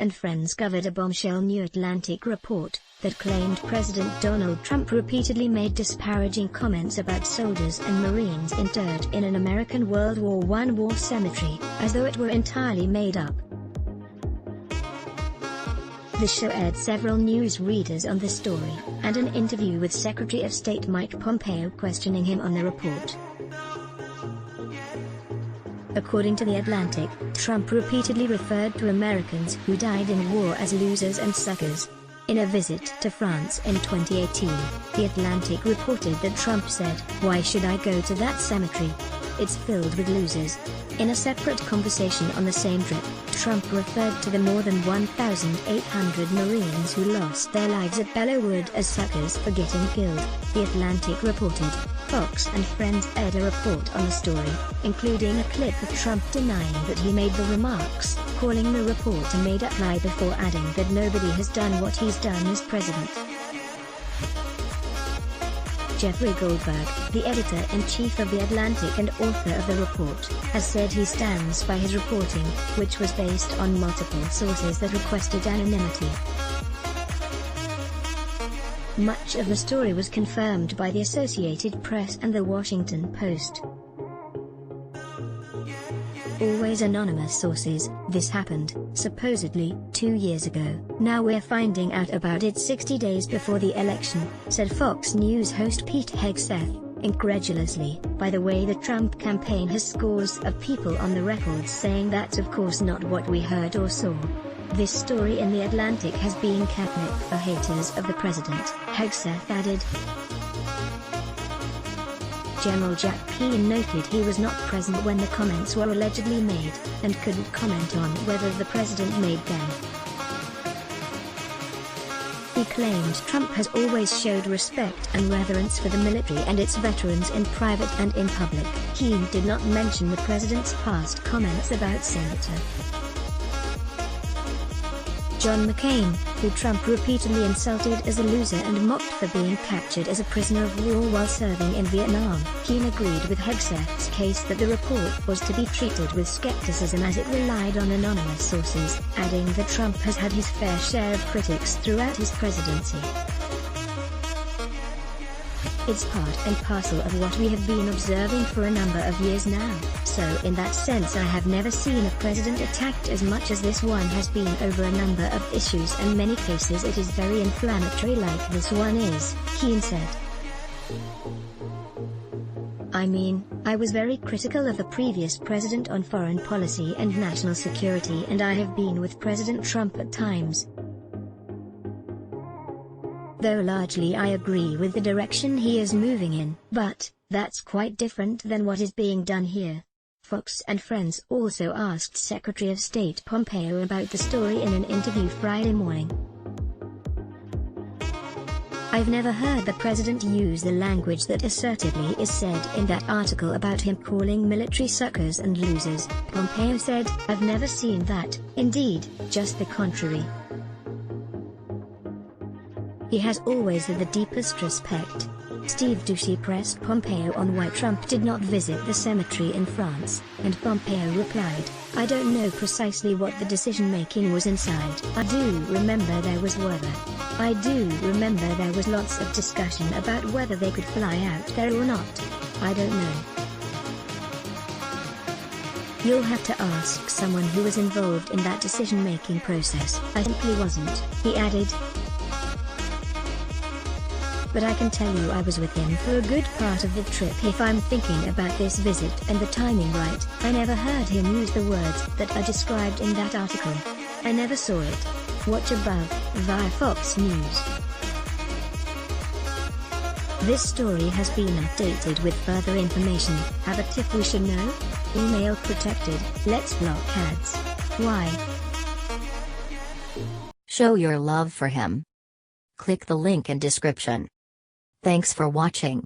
and Friends covered a bombshell New Atlantic report that claimed President Donald Trump repeatedly made disparaging comments about soldiers and Marines interred in an American World War I war cemetery, as though it were entirely made up. The show aired several news readers on the story, and an interview with Secretary of State Mike Pompeo questioning him on the report. According to The Atlantic, Trump repeatedly referred to Americans who died in war as losers and suckers. In a visit to France in 2018, The Atlantic reported that Trump said, "Why should I go to that cemetery? It's filled with losers." In a separate conversation on the same trip, Trump referred to the more than 1,800 Marines who lost their lives at Belleau Wood as suckers for getting killed, The Atlantic reported. Fox and Friends aired a report on the story, including a clip of Trump denying that he made the remarks, calling the report a made-up lie before adding that nobody has done what he's done as president. Jeffrey Goldberg, the editor-in-chief of The Atlantic and author of the report, has said he stands by his reporting, which was based on multiple sources that requested anonymity. Much of the story was confirmed by the Associated Press and The Washington Post. Always anonymous sources. This happened, supposedly, 2 years ago. Now we're finding out about it 60 days before the election, said Fox News host Pete Hegseth, incredulously. By the way, the Trump campaign has scores of people on the record saying that's of course not what we heard or saw. This story in The Atlantic has been catnip for haters of the president, Hegseth added. General Jack Keane noted he was not present when the comments were allegedly made, and couldn't comment on whether the president made them. He claimed Trump has always showed respect and reverence for the military and its veterans in private and in public. Keane did not mention the president's past comments about Senator John McCain, who Trump repeatedly insulted as a loser and mocked for being captured as a prisoner of war while serving in Vietnam. Keane agreed with Hegseth's case that the report was to be treated with skepticism as it relied on anonymous sources, adding that Trump has had his fair share of critics throughout his presidency. It's part and parcel of what we have been observing for a number of years now, so in that sense I have never seen a president attacked as much as this one has been over a number of issues, and many cases it is very inflammatory like this one is, Keane said. I mean, I was very critical of the previous president on foreign policy and national security, and I have been with President Trump at times. Though largely I agree with the direction he is moving in, but that's quite different than what is being done here. Fox and Friends also asked Secretary of State Pompeo about the story in an interview Friday morning. I've never heard the president use the language that assertively is said in that article about him calling military suckers and losers, Pompeo said. I've never seen that, indeed, just the contrary. He has always had the deepest respect. Steve Doocy pressed Pompeo on why Trump did not visit the cemetery in France, and Pompeo replied, I don't know precisely what the decision-making was inside. I do remember there was weather. I do remember there was lots of discussion about whether they could fly out there or not. I don't know. You'll have to ask someone who was involved in that decision-making process. I simply wasn't, he added. But I can tell you I was with him for a good part of the trip. If I'm thinking about this visit and the timing right, I never heard him use the words that are described in that article. I never saw it. Watch above, via Fox News. This story has been updated with further information. Have a tip we should know? Email protected. Let's block ads. Why? Show your love for him. Click the link in description. Thanks for watching.